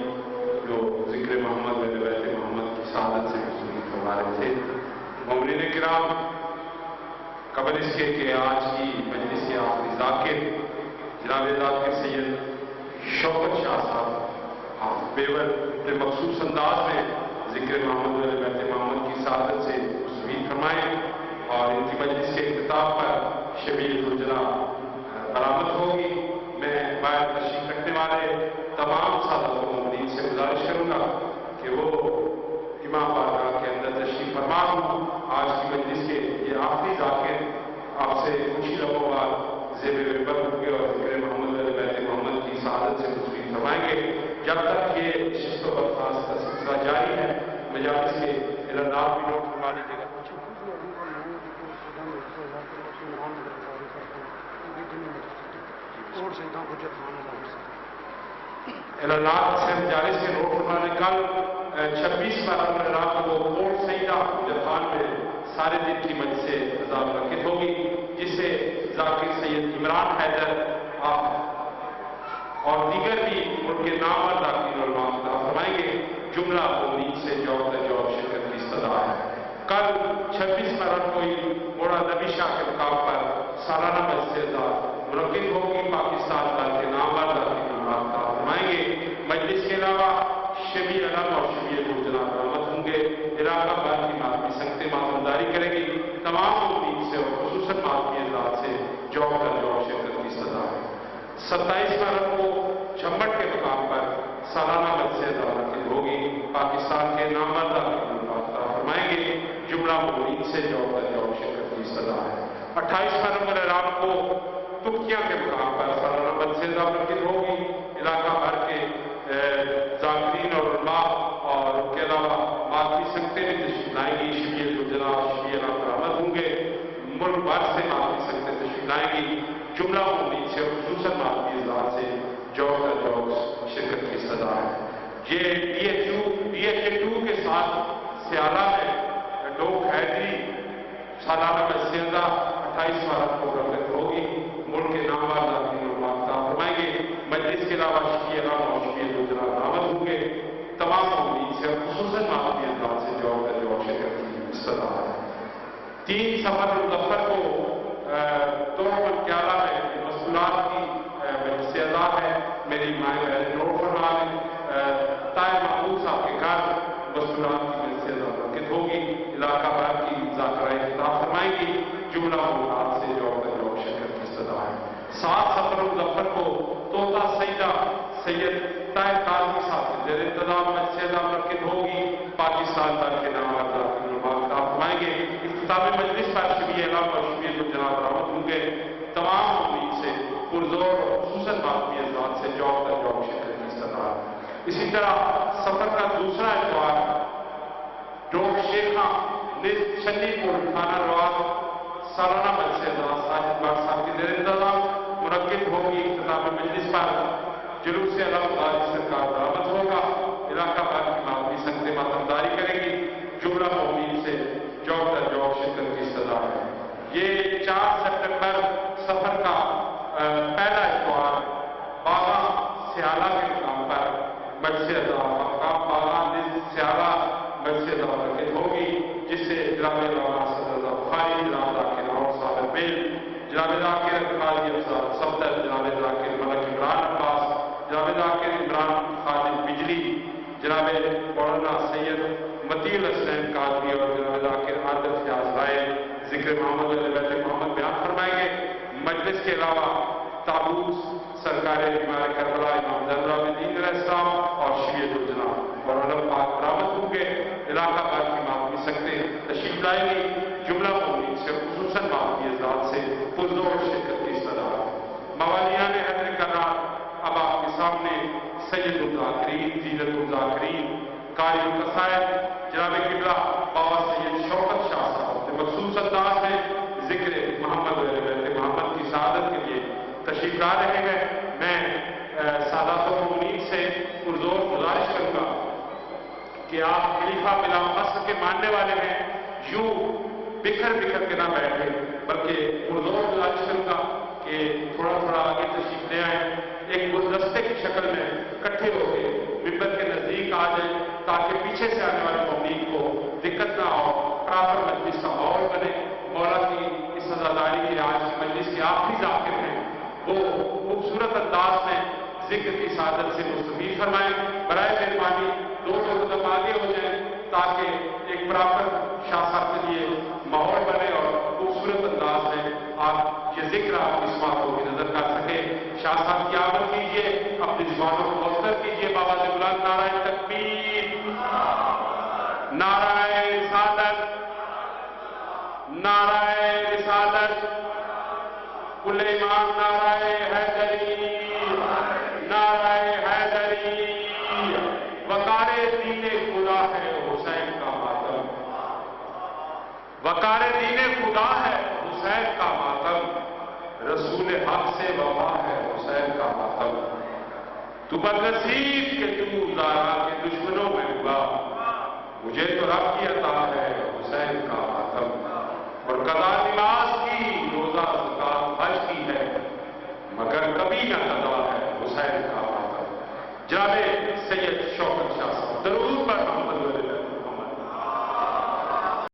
جو ذکر محمد بن بیت محمد کی سعادت سے مصروف فرما رہے تھے مومنین کرام قبل اس کے کہ آج کی مجلس کے آخری ذاکر جناب ذاکر سید شوکت شاہ صاحب آپ بیور اپنے مخصوص انداز میں ذکر محمد بن بیت محمد کی سعادت سے مصروف فرمائیں اور ان کی مجلس کے اختتام پر شبیل الجنا برآمد ہوگی میں باہر تشریف رکھنے والے تمام سادات و مومنین سے گزارش کروں گا کہ وہ امام بارگاہ کے اندر تشریف فرما ہوں آج کی مجلس کے یہ آخری ذاکر آپ سے کچھ ہی لمحوں بعد زیب ممبر ہوں گے اور ذکر محمد بن بیت محمد کی سعادت سے مصروف فرمائیں گے جب تک یہ شست و برخاست کا سلسلہ جاری ہے مجالس کے اعلانات بھی نوٹ فرما لیجیے گا اعلانات سے مجالس کے نوٹ فرمانے کل 26 بارہ رات کو کوٹ سیدہ جفان میں سارے دن کی مجلس سے عذاب منعقد ہوگی جس سے ذاکر سید عمران حیدر اور دیگر بھی ان کے نامور ذاکرین علماء خطاب فرمائیں گے جملہ امید سے جواب شرکت کی صدا ہے کل 26 مرحل کوئی موڑا نبی شاہ کے مقام پر سالانہ مجلس منعقد ہوگی پاکستان بھر کے نامور ذاکرین علماء خطاب فرمائیں گے مجلس کے علاوہ شبی علم اور شبی الجنا برآمد ہوں گے علاقہ بھر کی ماتمی سنگتیں ماتمداری کریں گی تمام امید سے اور خصوصاً ماتمی انداز سے جواب شرکت کی صدا ہے 27 مرحل کو چھمٹ کے مقام پر سالانہ مجلس منعقد ہوگی پاکستان کے نامور ذاکرین علماء خطاب فرمائیں گے جملہ امید سے جواب شرکت کی صدا ہے 28 مرحل رام کو تبکیاں کے مقام پر سالانہ مجلس منعقد ہوگی علاقہ بھر کے ذاکرین اور علماء اور ان کے علاوہ ماتمی سنگتیں بھی تشریف لائیں گی شبی الجنا شبی علم برآمد ہوں گے ملک بھر سے ماتمی سنگتیں تشریف لائیں گی جملہ امید سے خصوصاً ماتمی اذان سے جواب شرکت کی صدا ہے یہ DH2 کے ساتھ سیالہ میں ڈوک حیدری سالانہ مجلس 28 مارچ کو منعقد ہوگی ملک کے نامور ذاکرین علماء خطاب فرمائیں گے مجلس کے علاوہ شبی علم اور شبی الجنا برآمد ہوں گے تمام امید سے خصوصاً ماتمی انداز سے جواب شرکت کی صدا ہے 3 سفر الظفر کو دو منکیالہ میں مصنوعات کی حصہ ادا ہے. میری مائیں بہن نوٹ فرما لیں. طاہر محمود صاحب کے گھر مصنوعات کی حصہ ادا منعقد ہوگی. علاقہ بھر کی ذاکرہ خطاب فرمائیں گی. جملہ موضوعات سے جو شرکت کی صدا ہے. 7 ستمبر مظفر کو طوطا سیدہ سید طاہر قاضی صاحب کے زیر انتظام مسجد منعقد ہوگی. پاکستان بھر کے نامور خطاب فرمائیں گے. اختتامی مجلس پر شبیہ علم اور شبیہ جو جناب برآمد ہوں گے. تمام امید سے پرزور اور خصوصاً باقی ازاد سے جوب در جوب شرکت کی صدا. اسی طرح سفر کا دوسرا اتوار ڈوک شیخاں چھنی پور تھانہ رواد سالانہ مجلس ساجد بٹ صاحب کے زیر انتظام منعقد ہوگی. اختتامی مجلس پر جلوس علم غازی سرکار برآمد ہوگا. علاقہ بھر کی معمولی سنگتیں ماتمداری کریں گی. جملہ امید سے جوب در جوب شرکت کی صدا ہے. یہ 4 سپٹمبر سفر کا پہلا اتوار باغاں سیالہ کے مقام پر مجلس مقام باغاں سیالہ مجلس منعقد ہوگی، جس سے جناب مولانا صدر بخاری، جناب ذاکر اور صاحب بیل، جناب ذاکر قاضی افضل صفدر، جناب ذاکر ملک عمران عباس، جناب ذاکر عمران خالد بجلی، جناب مولانا سید متیل حسین قادری اور جناب ذاکر عادل فیاض رائے ذکر محمد بیت محمد بیان فرمائیں گے. مجلس کے علاوہ تابوت سرکار بیمار کربلا امام زین العابدین علیہ السلام اور شیعہ الجناب اور علم پاک برآمد ہوں گے. علاقہ بھر کی معمولی سنگتیں تشریف لائیں گی. جملہ امید سے خصوصاً باقی ازاد سے پرزور شرکت کی صدا. موالیان حیدر کرار اب آپ کے سامنے سید الذاکرین، زینت الذاکرین، قاری القصائد جناب قبلہ بابا سید شوکت شاہ صاحب نے مخصوص انداز میں ذکر محمد بیت محمد کی سعادت کے لیے تشریف لا رہے ہیں. میں سادات و امید سے پرزور گزارش کروں گا کہ آپ خلیفہ بلا فصل کے ماننے والے ہیں، یوں بکھر کے نہ بیٹھے، بلکہ پرزور گزارش کروں گا کہ تھوڑا آگے تشریف لے آئیں. ایک گلدستے کی شکل میں اکٹھے ہو کے ممبر کے نزدیک آ جائیں تاکہ پیچھے سے آنے والے مبین کو دقت نہ ہو. پراپر مجلس کا ماحول بنے. مولا کی اس عزاداری کے آج مجلس کے آخری ذاکر ہیں، وہ خوبصورت انداز میں ذکر کی سعادت سے مستفید فرمائیں. برائے مہربانی 2 قدم آگے ہو جائیں تاکہ ایک پراپر شاہ صاحب کے لیے ماحول بنے اور خوبصورت انداز میں آپ یہ ذکر آپ کی سماعتوں کی نظر کر سکیں. شاہ صاحب کی آمد کیجیے، اپنی زبانوں کو مؤثر کیجیے. بابا سے بلند نعرہ تکبیر، نعرہ رسالت، نعرہ رسالت، کل ایمان نعرہ حیدری، نعرہ حیدری. وقار دین خدا ہے حسین کا ماتم، وقار دین خدا ہے حسین کا ماتم، رسول حق سے وفا ہے حسین کا ماتم. تو بدنصیب کہ تو زارا کے دشمنوں میں ہوا، مجھے تو رب کی عطا ہے حسین کا ماتم. اور قضا نماز کی، روزہ زکات حج کی ہے، مگر کبھی نہ قضا ہے حسین کا ماتم. جناب سید